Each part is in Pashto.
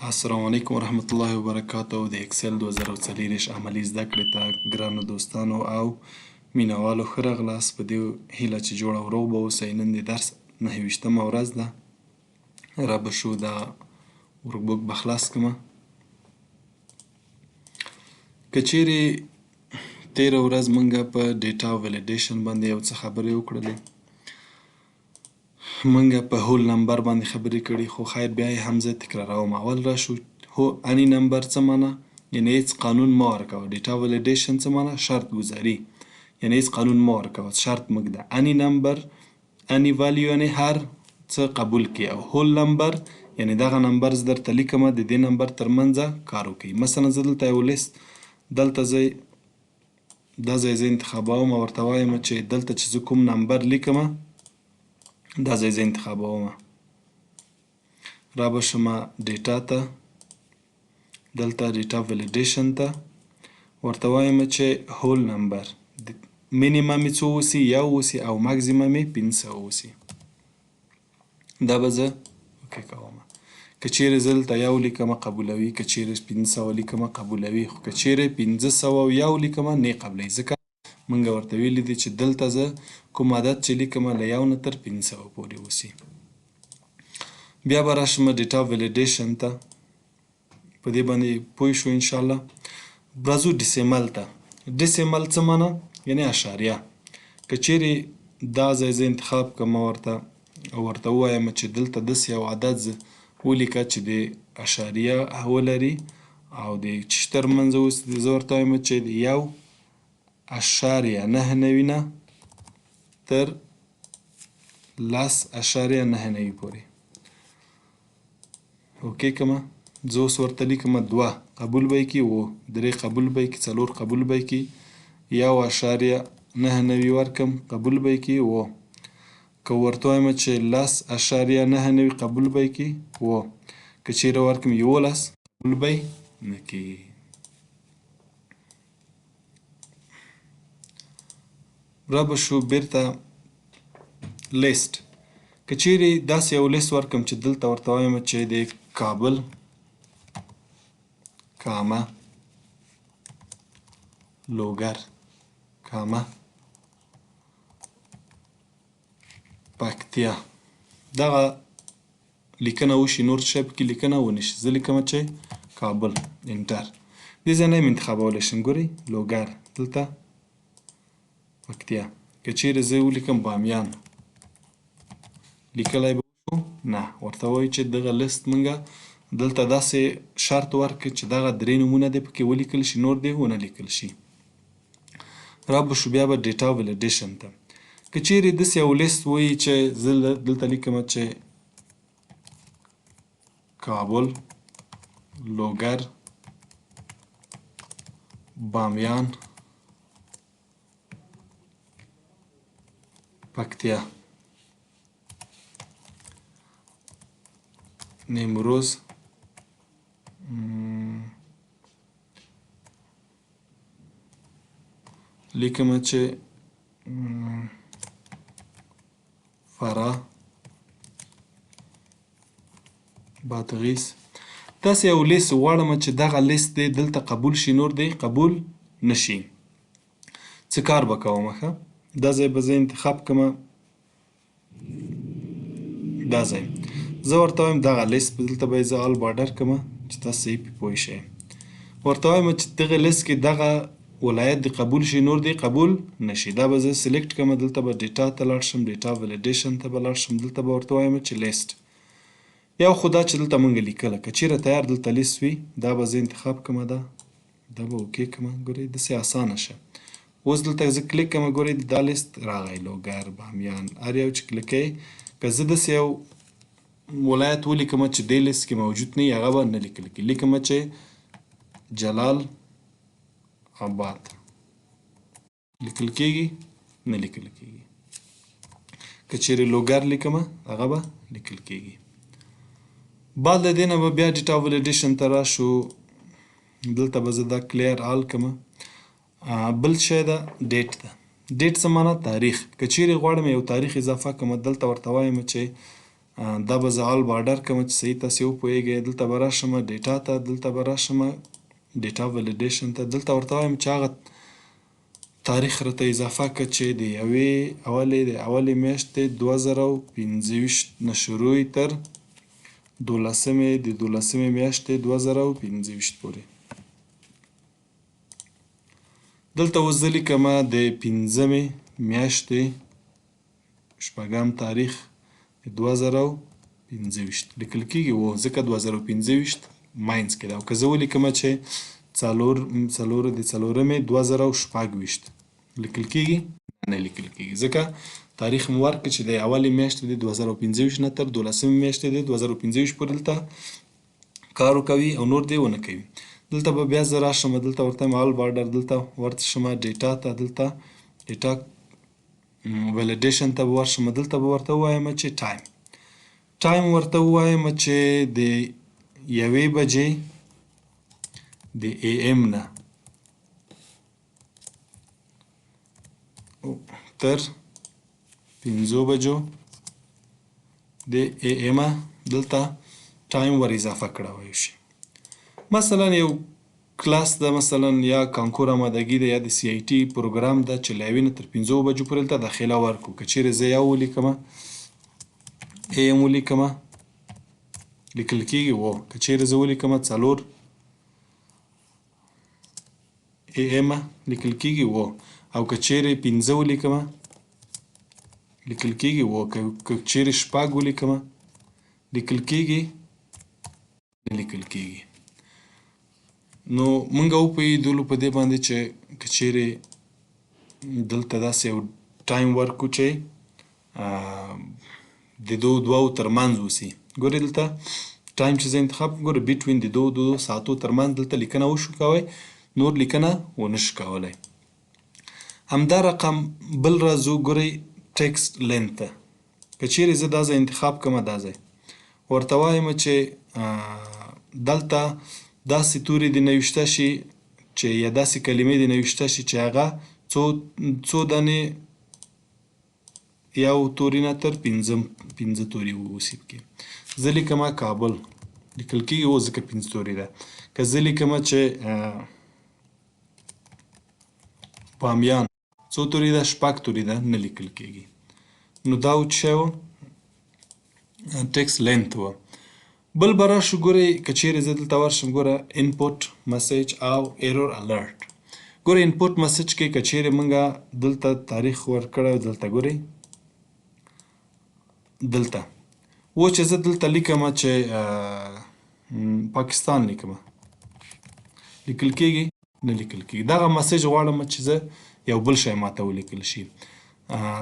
السلام علیکم ورحمت الله وبرکاته. د اکسل 2040 عملي زده کړې ته ګرانو دوستانو او مینوالو ښه راغلاست. په دې هیله چې جوړ او روغ به اوسئ. نن د درس 9 ورځ ده. را به شو دا ورکبوک به خلاص کړمه. که چیرې تېره ورځ موږ په ډیټا ولیډیشن باندې یو څه خبرې وکړلې، موږ په هول نمبر باندې خبرې کړي، خو خیر بیا یې هم زه تکراروم. اول راشو هو اني نمبر څه معنی؟ یعنې هیڅ قانون مه ورکوه. ډیټا ولیډیشن څه معنی؟ شرط گذاري، یعنې هیڅ قانون مه ورکوه، شرط موږ ده. اني نمبر اني ولیو یعنې هر څه قبول کړي، او هول نمبر یعنې دغه نمبر زه درته لیکمه د دې نمبر ترمنځه کار وکړي. مثلا زه دلته یو لیست دلته دا ځای زه انتخابوم او ورته وایم چې دلته چې زه کوم نمبر لیکمه دا ځای زه انتخابومه. را به شمه ډیټا ته، دلته ډیټا ولیډیشن ته ورته وایم چې هول نمبر مینیمم یې څو اوسي؟ یو اوسي، او ماکزیمم یې 500 اوسي. دا به زه اوکې کومه. که چیرې زه دلته یو لیکمه قبولوي، که چیرې 500 لیکمه قبولوي، خو که چیرې 501 لیکمه نه قبلوي، ځکه موږ ورته ویلي دي چې دلته زه کوم عدد چې لیکمه له 1 نه تر 500 پورې اوسي. بیا به راشم ډیټا ولیډیشن ته، په دې باندې پوه شو انشاءالله. راځو ډیسیمل ته. ډیسیمل څه معنی؟ یعنې اشاریه. که چیرې دا ځای زه انتخاب کړم ورته ووایم چې دلته داسې یو عدد زه ولیکه چې د اشاریه ولري او د چې ترمنځ اوسي، زه ورته وایم چې د 1.99 نه تر 10.99 پورې. اوکې کمه. زه اوس ورته لیکمه 2 قبول به یې کړي، 3 قبول به یې کړي، 4 قبول به یې کړي، 1.99 ورکړم قبول به یې کړي. که ورته وایم چې 10.99 قبول به یې کړي، که چیرې ورکړم 11 قبول به یې نه کړي. را به شو بیرته لیست. که چیرې داسې یو لیست ورکړم چې دلته ورته وایم چې د کابل کامه لوګر کامه پکتیا، دغه لیکنه وشي، نور څه پکې لیکنه ونه شي. زه لیکم چې کابل انټر. دې ځای نه یم انتخابولی شم. ګورئ لوګر، دلته پکتیا. که چیرې زه ولیکم بامیان، لیکلی به وشو؟ نه. ورته وایي چې دغه لیست موږ دلته داسې شرط ورکړي چې دغه 3 نومونه دې پکې ولیکل شي، نور دې ونه لیکل شي. را به شو بیا به ډیټا ولیډیشن ته. که چیرې داسې یو لیست وایي چې زه دلته لیکم چې کابل لوګر بامیان پکتیا نیمروز لیکم چې فراه بادغیس. داسې یو لیست غواړم چې دغه لیست دی دلته قبول شي، نور دی قبول نشي. څه کار به کوم؟ ښه، دا ځای به زه انتخاب کړم، دا ځای زه ورته وایم دغه لیست دلته به یې زه آل بارډر کړم چې تاسو صحیح پې پوه شئ. ورته وایم چې دغه لیست کې دغه ولایت دی قبول شي، نور دی قبول نشي. دا به زه سلیکټ کړم، دلته به ډیټا ته لاړ شم، ډیټا ولیډیشن ته به لاړ شم، دلته به ورته وایم چې لیست. یو خو دا چې دلته مونږ لیکله، که چیرې تیار دلته لیست وي دا به زه انتخاب کړم، دا به اوکې کړم. ګورئ داسې اسانه شه. اوس دلته زه کلیک کړم، ګورئ دا لیست راغی، لوګر بامیان هر یو چې کلیک کوئ. که زه داسې یو ولایت ولیکم چې دې لیست کې موجود نه وي، هغه به نه لیکل کېږي. لیکم چې جلال آباد، لیکل کېږي؟ نه لیکل کېږي. که چیرې لوګر لیکم هغه به لیکل کېږي. بعد له دې نه به بیا ډیټا ولیډیشن ته راشو. دلته به زه دا کلیر آل کړم. بل شی ده ډیټ ده. ډیټ څه معنی؟ تاریخ. که چیرې غواړم یو تاریخ اضافه کړم، دلته ورته وایم چې دا به زه آل بارډر کوم چې صحیح تاسې وپوهېږئ. دلته به راشم ډیټا ته، دلته به راشم ډیټا ولیډیشن ته. دلته ورته وایم چې هغه تاریخ راته اضافه کړه چې د اولې میاشتې 2025 نه شروع تر د 12مې میاشتې 2025 پورې. دلته اوس زه لیکم د 5مې میاشتې 6 تاریخ 2025 لیکل کېږي و ځکه 2025 ماینځ کې ده. او که زه ولیکم چې 4مې 2026 لیکل کېږي؟ نه لیکل کېږي ځکه تاریخ مو ورکړه چې د اولې میاشتې د 2025 نه تر 12مې میاشتې د 2025 پورې دلته کار کوي او نور دې ونه کوي. دلته به بیا زه راشم، دلته ورته وایم آل بارډر، دلته ورته شم ډیټا ته، دلته ډیټا ولیډیشن ته به ورشم، دلته به ورته ووایم چې ټایم ورته ووایم چې د 1 بجې د AM نه تر 5 بجو د AM دلته ټایم ور اضافه کړی شي. مثلا یو کلاس ده، مثلا یا کانکور آمادګي ده، یا د CIT پروګرام ده چې له 1 نه تر 5 بجو پورې دلته داخله ورکړو. که چیرې زه یو ولیکم AM ولیکم لیکل کېږي و. که چیرې زه ولیکم 4 AM لیکل کېږي و. او که چیرې 5 ولیکم لیکل کېږي و. که چیرې 6 ولیکم لیکل کېږي نه لیکل کېږي. نو مونږ وپوهېدلو په دې باندې چې که چیرې دلته داسې یو ټایم ورکړو چې د دوو ترمنځ اوسي. ګورئ دلته ټایم چې زه انتخاب کړم، ګورئ بټوین د دوو ساعتو ترمنځ دلته لیکنه وشو کوئ، نور لیکنه ونه شو کولی. همدا رقم بل راځو، ګورئ ټکسټ لینث ته. که چیرې زه دا ځای انتخاب کړم، دا ځای ورته وایم چې دلته داسې توري دې نوشته شي چې یا داسې کلمې دې نوشته شي چې هغه څو دانې یو توري نه تر 5 توري اوسي پکې. زه لیکم کابل لیکل کېږي و ځکه 5 توري ده. که زه لیکم چې بامیان څو توري ده؟ 6 توري ده، نه لیکل کېږي. نو دا و څه و؟ ټکسټ لینث و. بل به راشو، ګورئ که چیرې زه دلته ورشم، ګوره انپوټ مسیج او ایرور الرټ. ګوره انپوټ مسیج کې که چیرې مونږه دلته تاریخ ورکړی، دلته ګورئ دلته و چې زه دلته لیکم چې پاکستان لیکم، لیکل کېږي؟ نه لیکل کېږي. دغه مسیج غواړم چې زه یو بل شی ماته ولیکل شي.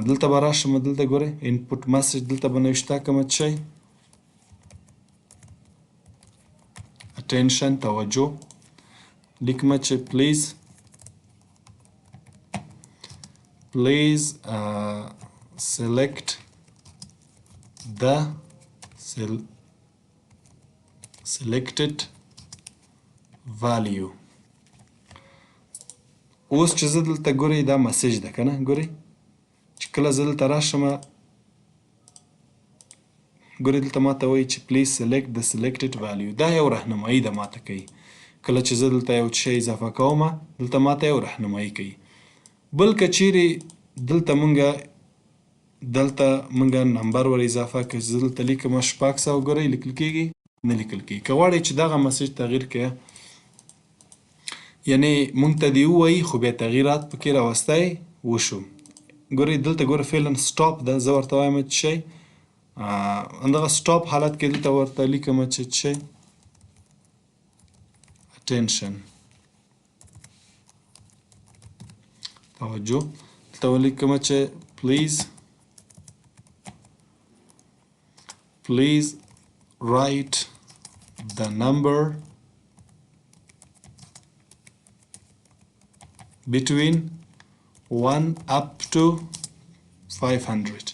دلته به راشم، دلته ګورئ انپوټ مسیج، دلته به نوشته کړم شی attention توجه، لیکم چې please select the selected value. اوس چې زه دلته ګورئ دا مسیج ده که نه، ګورئ چې کله زه دلته راشم، ګورئ دلته ماته وایي چې please select the selected value. دا یو راهنمایي ده ماته کوي. کله چې زه دلته یو شی اضافه کوم، دلته ماته یو راهنمایي کوي. بل که چیرې دلته مونږه نمبر ور اضافه کړو، چې زه دلته لیکم 600، ګورئ لیکل کېږي؟ نه لیکل کېږي. که غواړئ چې دغه مسیج تغییر کړئ، یعنې مونږ ته دې ووایي خو بیا تغییرات پکې راوستی وشو. ګورئ دلته ګوره فعلا سټاپ ده، زه ورته وایم چې شی همدغه سټاپ حالت کې دلته ورته لیکم چې شی attention توجه، دلته ولیکم چې please write the number between 1 up to 500.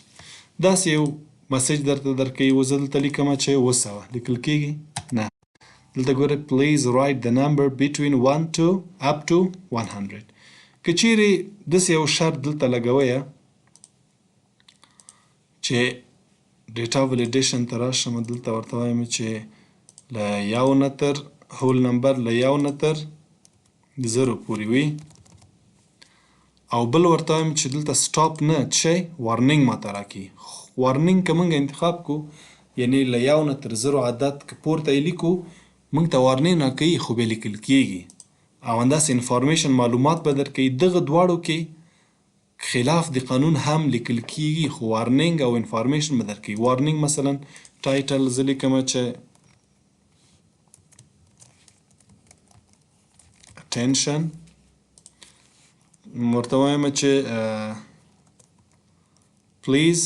داسې یو مسیج درته درکوي. و زه دلته لیکم چې 200 لیکل کېږي؟ نه. دلته ګوره please write the number between 1 to up to 100. که چیرې داسې یو شرط دلته لګوئ چې ډیټا ولیډیشن ته راشم دلته ورته وایم چې له 1 نه تر هول نمبر له 1 نه تر 0 پورې وي او بل ورته وایم چې دلته سټاپ نه څه شی وارنینګ ماته راکړي وارنینګ که موږ انتخاب کو یعنی له 1 نه تر 0 عدد که پورته یې لیکو موږ ته وارنینګ راکوي خو بیا لیکل کیږي او همداسې انفارمیشن معلومات به درکوي دغه دواړو کې خلاف د قانون هم لیکل کیږي خو وارنینګ او انفارمیشن به درکوي وارنینګ مثلا ټایټل زه لیکمه چې attention ورته وایم چې please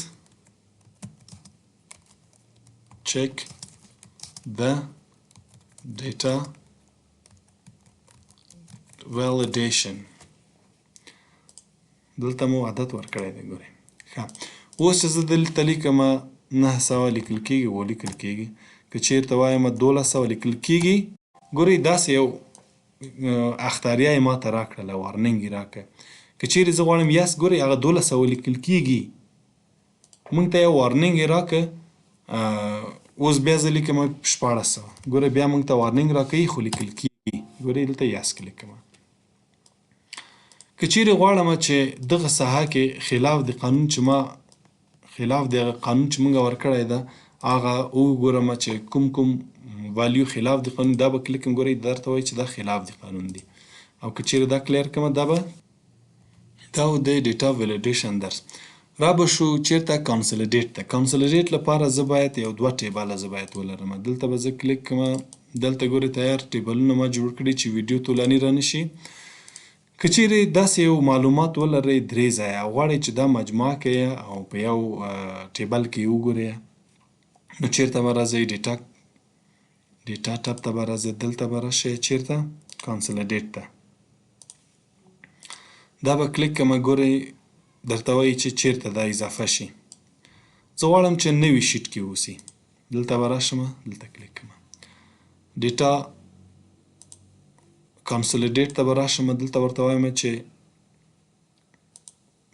check the data validation دلته مو عدد ورکړی دی ګورئ ښه اوس چې زه دلته لیکمه 900 لیکل کیږي ولیکل کیږي که چیرته وایم 1200 لیکل کیږي ګورئ داسې یو اختاریه یې ماته راکړله وارنینګ یې راکړه که چیرې زه غواړم یس ګورئ هغه 1200 لیکل کیږي موږ ته یو وارنینګ یې راکړه اوس بیا زه لیکم 1400 ګوره بیا موږ ته وارنینګ راکوي خو لیکل کیږي ګورئ دلته یس کلیکم که چیرې غواړم چې دغه ساحه کې خلاف د قانون چې ما خلاف د قانون چې موږ ورکړی ده هغه وګورم چې کوم والیو خلاف د قانون دا به کلیکم ګورئ درته وایي چې دا خلاف د قانون دی او که چیرې دا کلیر کړم دا به دا و د ډیټا ولیډیشن درس را به شو چیرته کنسولیډیټ ته کنسولیډیټ لپاره زه باید یو 2 ټیبله زه باید ولرم دلته به زه کلیک کوم دلته ګورئ تیار ټیبلونه ما جوړ کړي چې ویډیو طولاني رانه شي که چیرې داسې یو معلومات ولرئ 3 ځایه او غواړئ چې دا مجموعه کړئ او په یو ټیبل کې وګورئ نو چیرته به راځئ ډیټا ټب ته به راځئ دلته به راشئ چیرته کنسولیډیټ ته دا به کلیک کوم ګورئ درته وایي چې چیرته دا اضافه شي زه غواړم چې نوي شیټ کې اوسي دلته به راشم دلته کلیک کوم ډیټا کنسولیډیټ ته به راشم دلته ورته وایم چې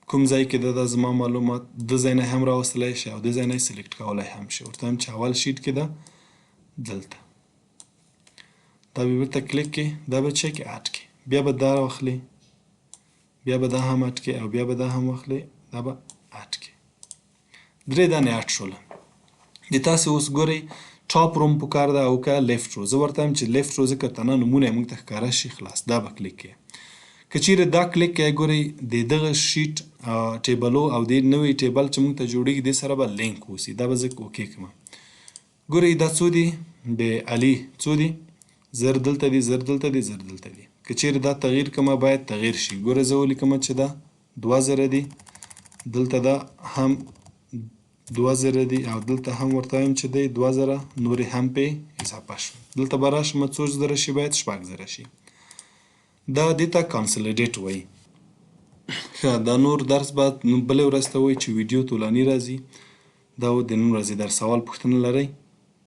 کوم ځای کې ده دا زما معلومات د ځای نه هم راوستلی شي او د ځای نه یې سلیکټ کولی هم شي ورته وایم چې اول شیټ کې ده دلته دا به بیرته کلیک کړي دا به چک اډ کړي بیا به دا راواخلي بیا به دا هم اډ کړي او بیا به دا هم واخلي دا به اډ کړي 3 دانې اډ شوله د تاسې اوس ګورئ ټاپ روم پکار ده او که لیفټ رو زه ورته وایم چې لیفټ رو ځکه تنه نومونه یې موږ ته ښکاره شي خلاص دا به کلیک کړئ که چیرې دا کلیک کړئ ګورئ د دغه شیټ ټیبلو او د نوی ټیبل چې موږ ته جوړېږي دې سره به لینک اوسي دا به زه اوکې کړم ګورئ دا څو دي د علي څو دي 0 دلته دي 0 دلته دي 0 دلته دي که چیرې دا تغییر کړم باید تغییر شي ګوره زه ولیکم چې دا 2000 دي دلته دا هم 2000 دي او دلته هم ورته وایم چې دی 2000 نورې هم پې اضافه شو دلته به راشم څو زره شي باید 6000 شي دا دې ته کنسولیډیټ وایي ښه دا نور درس به بلې ورځ ته وایي چې ویډیو طولاني راځي دا و د نن ورځې درس سوال پوښتنه لرئ